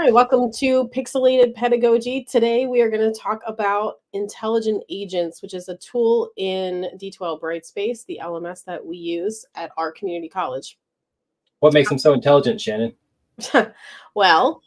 Hi, welcome to Pixelated Pedagogy. Today we are going to talk about intelligent agents, which is a tool in D12 Brightspace, the LMS that we use at our community college. What makes them so intelligent, Shannon? Well,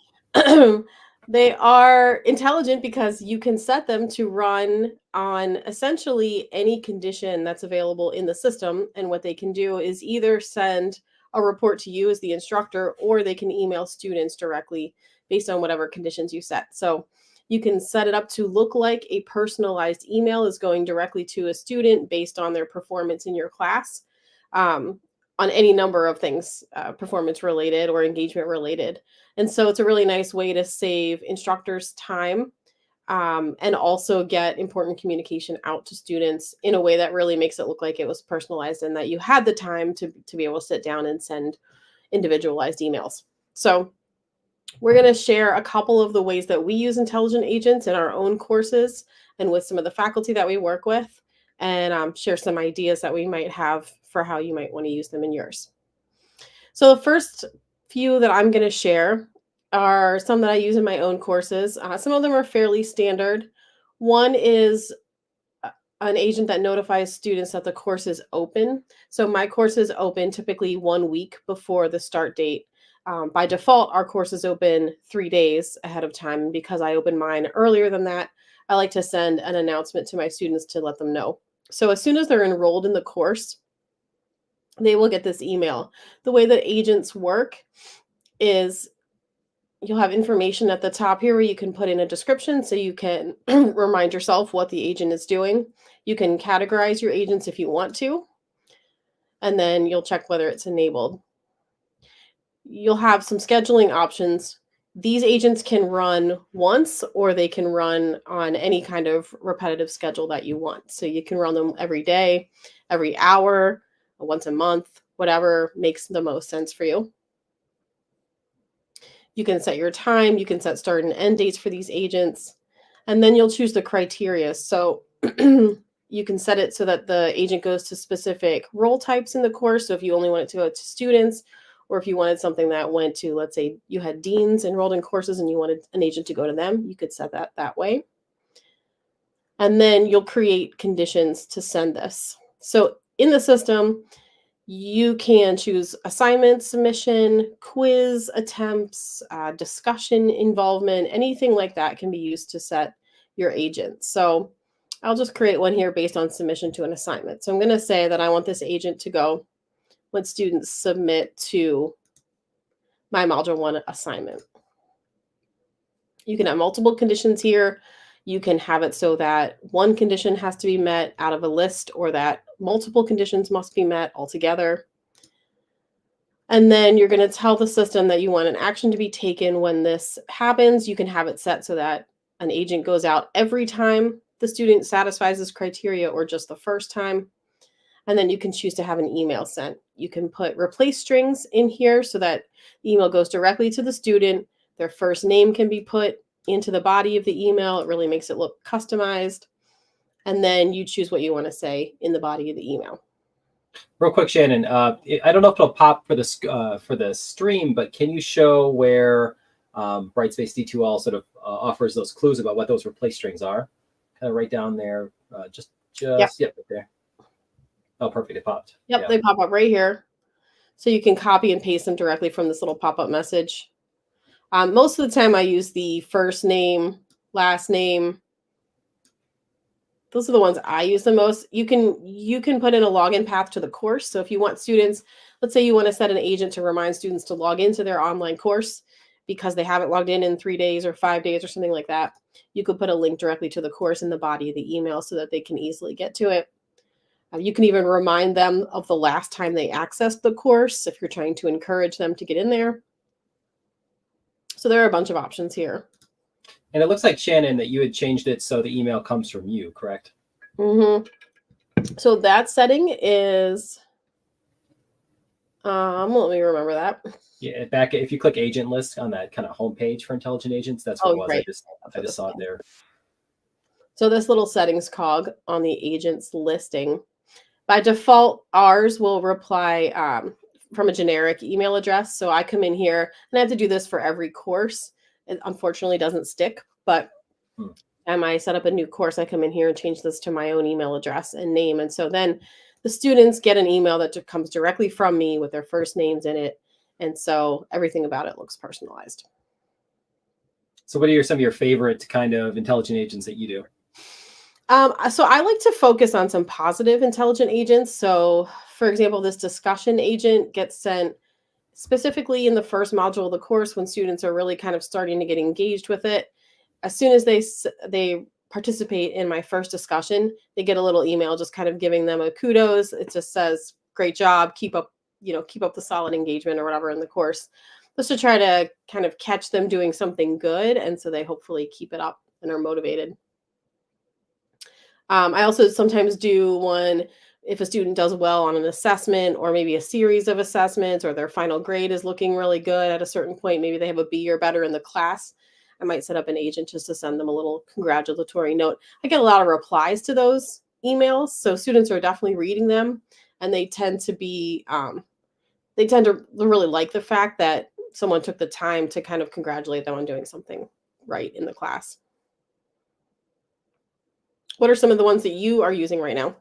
they are intelligent because you can set them to run on essentially any condition that's available in the system. And what they can do is either send a report to you as the instructor, or they can email students directly based on whatever conditions you set. So you can set it up to look like a personalized email is going directly to a student based on their performance in your class. On any number of things, performance related or engagement related. And so it's a really nice way to save instructors time, and also get important communication out to students in a way that really makes it look like it was personalized and that you had the time to be able to sit down and send individualized emails. So we're going to share a couple of the ways that we use intelligent agents in our own courses and with some of the faculty that we work with, and share some ideas that we might have for how you might want to use them in yours. So the first few that I'm going to share are some that I use in my own courses. Some of them are fairly standard. One is an agent that notifies students that the course is open. So my course is open typically 1 week before the start date. By default, our course is open 3 days ahead of time. And because I open mine earlier than that, I like to send an announcement to my students to let them know. So as soon as they're enrolled in the course, they will get this email. The way that agents work is you'll have information at the top here where you can put in a description so you can remind yourself what the agent is doing. You can categorize your agents if you want to, and then you'll check whether it's enabled. You'll have some scheduling options. These agents can run once, or they can run on any kind of repetitive schedule that you want. So you can run them every day, every hour, once a month, whatever makes the most sense for you. You can set your time, you can set start and end dates for these agents, and then you'll choose the criteria. So you can set it so that the agent goes to specific role types in the course. So if you only want it to go to students, or if you wanted something that went to, let's say you had deans enrolled in courses and you wanted an agent to go to them, you could set that way. And then you'll create conditions to send this. So in the system, you can choose assignment submission, quiz attempts, discussion involvement, anything like that can be used to set your agent. So I'll just create one here based on submission to an assignment. So I'm going to say that I want this agent to go when students submit to my Module 1 assignment. You can have multiple conditions here. You can have it so that one condition has to be met out of a list, or that multiple conditions must be met altogether. And then you're going to tell the system that you want an action to be taken when this happens. You can have it set so that an agent goes out every time the student satisfies this criteria, or just the first time. And then you can choose to have an email sent. You can put replace strings in here so that the email goes directly to the student. Their first name can be put into the body of the email. It really makes it look customized. And then you choose what you want to say in the body of the email. Real quick, Shannon, I don't know if it'll pop for the stream, but can you show where Brightspace D2L sort of offers those clues about what those replace strings are? Kind of right down there, just yep, right there. Oh, perfect, it popped. Yep, yeah. They pop up right here. So you can copy and paste them directly from this little pop-up message. Most of the time I use the first name, last name. Those are the ones I use the most. You can put in a login path to the course. So if you want students, let's say you want to set an agent to remind students to log into their online course because they haven't logged in 3 days or 5 days or something like that, you could put a link directly to the course in the body of the email so that they can easily get to it. You can even remind them of the last time they accessed the course if you're trying to encourage them to get in there. So there are a bunch of options here. And it looks like, Shannon, that you had changed it so the email comes from you, correct? Mm-hmm. So that setting is, let me remember that. Yeah, back if you click agent list on that kind of homepage for intelligent agents, that's what it was. Right. I just saw it there. So this little settings cog on the agents listing, by default, ours will reply from a generic email address. So I come in here and I have to do this for every course. It unfortunately doesn't stick, but Hmm. time I set up a new course, I come in here and change this to my own email address and name. And so then the students get an email that comes directly from me with their first names in it. And so everything about it looks personalized. So what are some of your favorite kind of intelligent agents that you do? So I like to focus on some positive intelligent agents. So, for example, this discussion agent gets sent specifically in the first module of the course when students are really kind of starting to get engaged with it. As soon as they participate in my first discussion, they get a little email just kind of giving them a kudos. It just says, "Great job, keep up, keep up the solid engagement," or whatever in the course, just to try to kind of catch them doing something good, and so they hopefully keep it up and are motivated. I also sometimes do one if a student does well on an assessment or maybe a series of assessments, or their final grade is looking really good at a certain point. Maybe they have a B or better in the class. I might set up an agent just to send them a little congratulatory note. I get a lot of replies to those emails, so students are definitely reading them, and they tend to really like the fact that someone took the time to kind of congratulate them on doing something right in the class. What are some of the ones that you are using right now?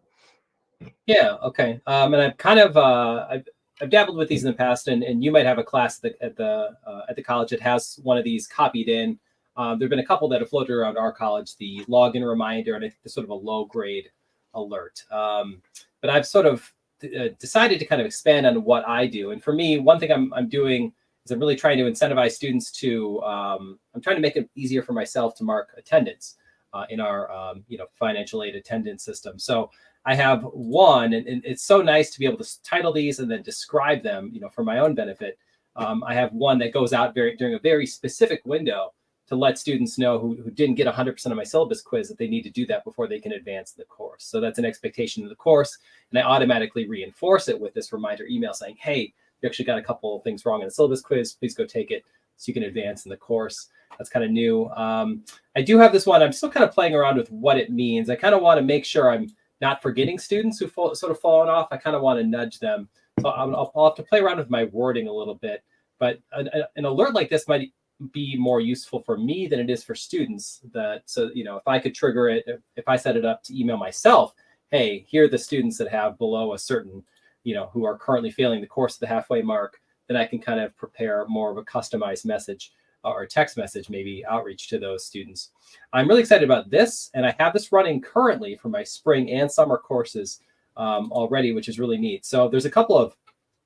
Yeah. Okay. And I've kind of I've dabbled with these in the past, and you might have a class at the college that has one of these copied in. There've been a couple that have floated around our college, the login reminder, and I think the sort of a low grade alert. But I've sort of decided to kind of expand on what I do. And for me, one thing I'm doing is I'm really trying to incentivize students to. I'm trying to make it easier for myself to mark attendance in our financial aid attendance system. So I have one, and it's so nice to be able to title these and then describe them, for my own benefit. I have one that goes out during a very specific window to let students know who didn't get 100% of my syllabus quiz that they need to do that before they can advance the course. So that's an expectation of the course, and I automatically reinforce it with this reminder email saying, "Hey, you actually got a couple of things wrong in the syllabus quiz. Please go take it so you can advance in the course." That's kind of new. I do have this one. I'm still kind of playing around with what it means. I kind of want to make sure I'm not forgetting students who sort of fallen off. I kind of want to nudge them. So I'll have to play around with my wording a little bit. But an alert like this might be more useful for me than it is for students. If I could trigger it, if I set it up to email myself, hey, here are the students that have below a certain, who are currently failing the course at the halfway mark, then I can kind of prepare more of a customized message or text message, maybe outreach to those students. I'm really excited about this, and I have this running currently for my spring and summer courses already, which is really neat. So there's a couple of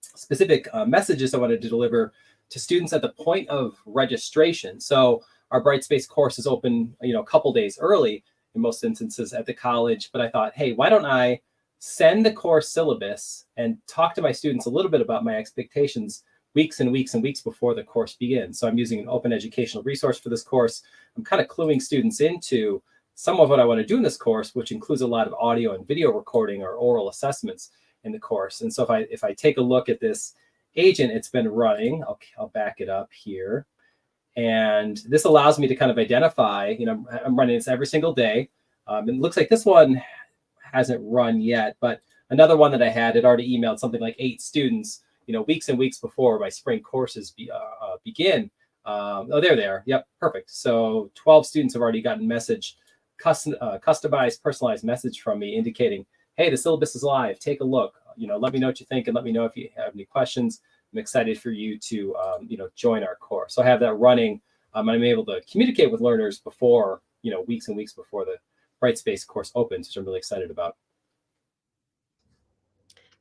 specific messages I wanted to deliver to students at the point of registration. So our Brightspace course is open, a couple days early in most instances at the college, but I thought, hey, why don't I send the course syllabus and talk to my students a little bit about my expectations weeks and weeks and weeks before the course begins. So I'm using an open educational resource for this course. I'm kind of cluing students into some of what I want to do in this course, which includes a lot of audio and video recording or oral assessments in the course. And so if I take a look at this agent, it's been running. I'll back it up here. And this allows me to kind of identify, I'm running this every single day. And it looks like this one hasn't run yet, but another one that I had already emailed something like 8 students, weeks and weeks before my spring courses begin. There they are. Yep, perfect. So 12 students have already gotten customized, personalized message from me indicating, hey, the syllabus is live. Take a look. Let me know what you think, and let me know if you have any questions. I'm excited for you to, join our course. So I have that running. I'm able to communicate with learners before, weeks and weeks before the Brightspace course opens, which I'm really excited about.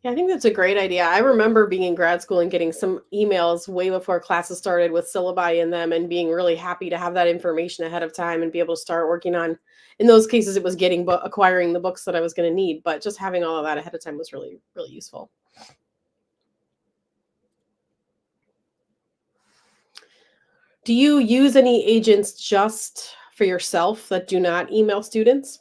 Yeah, I think that's a great idea. I remember being in grad school and getting some emails way before classes started with syllabi in them, and being really happy to have that information ahead of time and be able to start working on. In those cases, it was acquiring the books that I was going to need, but just having all of that ahead of time was really, really useful. Do you use any agents just for yourself that do not email students?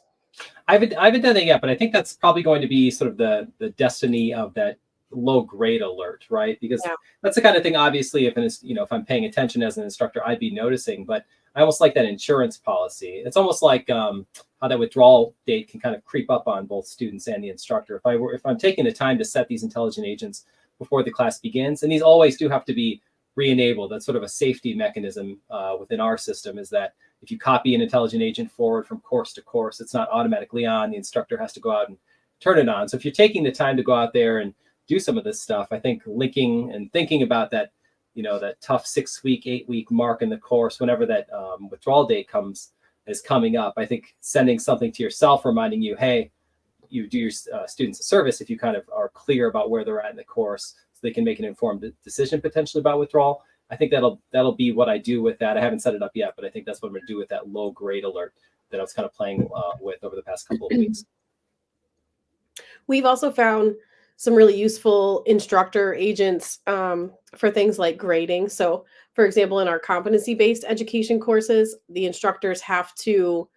I haven't done that yet, but I think that's probably going to be sort of the destiny of that low grade alert, right? Because Yeah. that's the kind of thing, obviously, if I'm paying attention as an instructor, I'd be noticing. But I almost like that insurance policy. It's almost like how that withdrawal date can kind of creep up on both students and the instructor. If I'm taking the time to set these intelligent agents before the class begins, and these always do have to be re-enabled. That's sort of a safety mechanism within our system, is that if you copy an intelligent agent forward from course to course, it's not automatically on. The instructor has to go out and turn it on. So if you're taking the time to go out there and do some of this stuff, I think linking and thinking about that, that tough 6-week, 8-week mark in the course, whenever that withdrawal date is coming up, I think sending something to yourself reminding you, hey, you do your students a service if you kind of are clear about where they're at in the course, so they can make an informed decision potentially about withdrawal. I think that'll be what I do with that. I haven't set it up yet, but I think that's what I'm going to do with that low grade alert that I was kind of playing with over the past couple of weeks. We've also found some really useful instructor agents for things like grading. So, for example, in our competency-based education courses, the instructors have to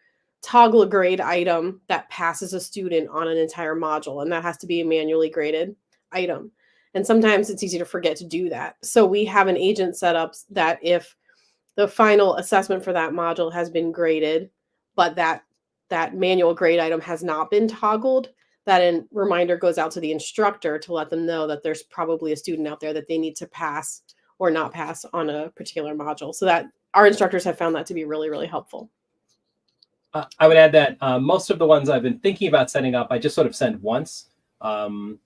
toggle a grade item that passes a student on an entire module, and that has to be a manually graded item. And sometimes it's easy to forget to do that. So we have an agent set up that if the final assessment for that module has been graded, but that manual grade item has not been toggled, that a reminder goes out to the instructor to let them know that there's probably a student out there that they need to pass or not pass on a particular module. So that our instructors have found that to be really, really helpful. I would add that most of the ones I've been thinking about setting up, I just sort of send once. I don't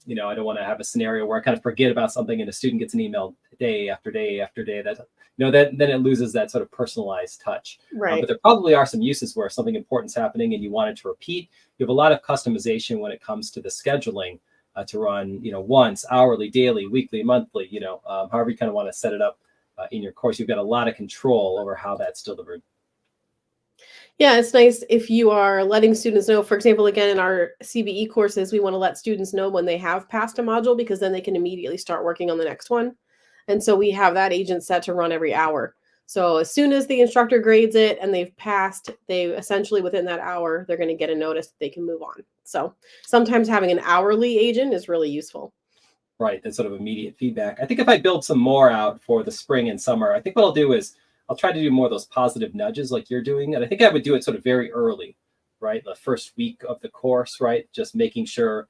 want to have a scenario where I kind of forget about something and a student gets an email day after day after day. That then it loses that sort of personalized touch. Right. But there probably are some uses where something important is happening and you want it to repeat. You have a lot of customization when it comes to the scheduling to run, once, hourly, daily, weekly, monthly. However you kind of want to set it up in your course. You've got a lot of control over how that's delivered. Yeah, it's nice if you are letting students know. For example, again, in our CBE courses, we want to let students know when they have passed a module, because then they can immediately start working on the next one. And so we have that agent set to run every hour. So as soon as the instructor grades it and they've passed, they essentially within that hour, they're going to get a notice that they can move on. So sometimes having an hourly agent is really useful. Right, that sort of immediate feedback. I think if I build some more out for the spring and summer, I think what I'll do is I'll try to do more of those positive nudges like you're doing. And I think I would do it sort of very early, right? The first week of the course, right? Just making sure,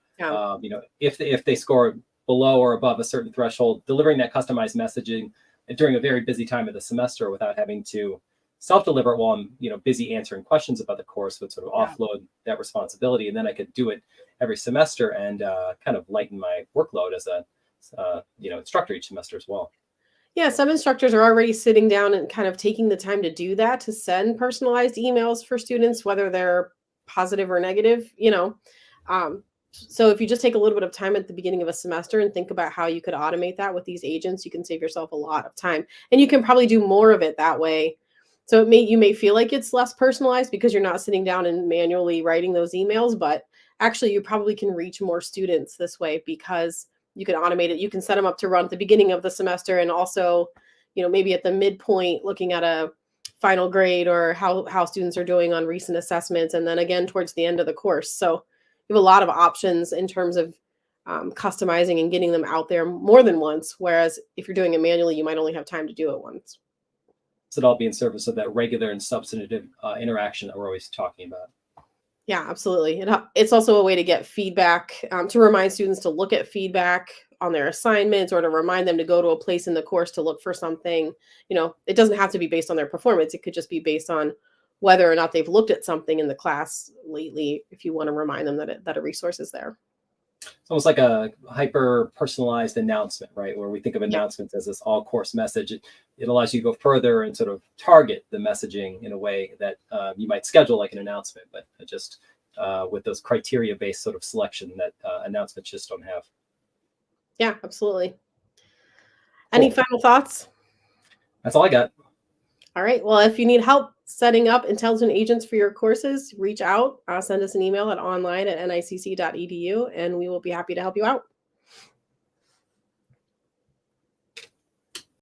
if they score below or above a certain threshold, delivering that customized messaging during a very busy time of the semester without having to self-deliver it while I'm, busy answering questions about the course, would sort of offload that responsibility. And then I could do it every semester and kind of lighten my workload as a, instructor each semester as well. Yeah, some instructors are already sitting down and kind of taking the time to do that, to send personalized emails for students, whether they're positive or negative, So if you just take a little bit of time at the beginning of a semester and think about how you could automate that with these agents, you can save yourself a lot of time, and you can probably do more of it that way. So you may feel like it's less personalized because you're not sitting down and manually writing those emails, but actually you probably can reach more students this way because you can automate it. You can set them up to run at the beginning of the semester, and also, maybe at the midpoint, looking at a final grade or how students are doing on recent assessments, and then again towards the end of the course. So you have a lot of options in terms of customizing and getting them out there more than once. Whereas if you're doing it manually, you might only have time to do it once. So it'll all be in service of that regular and substantive interaction that we're always talking about. Yeah, absolutely. It's also a way to get feedback, to remind students to look at feedback on their assignments, or to remind them to go to a place in the course to look for something. It doesn't have to be based on their performance. It could just be based on whether or not they've looked at something in the class lately, if you want to remind them that a resource is there. It's almost like a hyper personalized announcement, right? Where we think of announcements as this all course message. It allows you to go further and sort of target the messaging in a way that you might schedule like an announcement, but just with those criteria based sort of selection that announcements just don't have. Yeah, absolutely. Cool. Any final thoughts? That's all I got. All right. Well, if you need help setting up intelligent agents for your courses, reach out. Send us an email at online@nicc.edu, and we will be happy to help you out.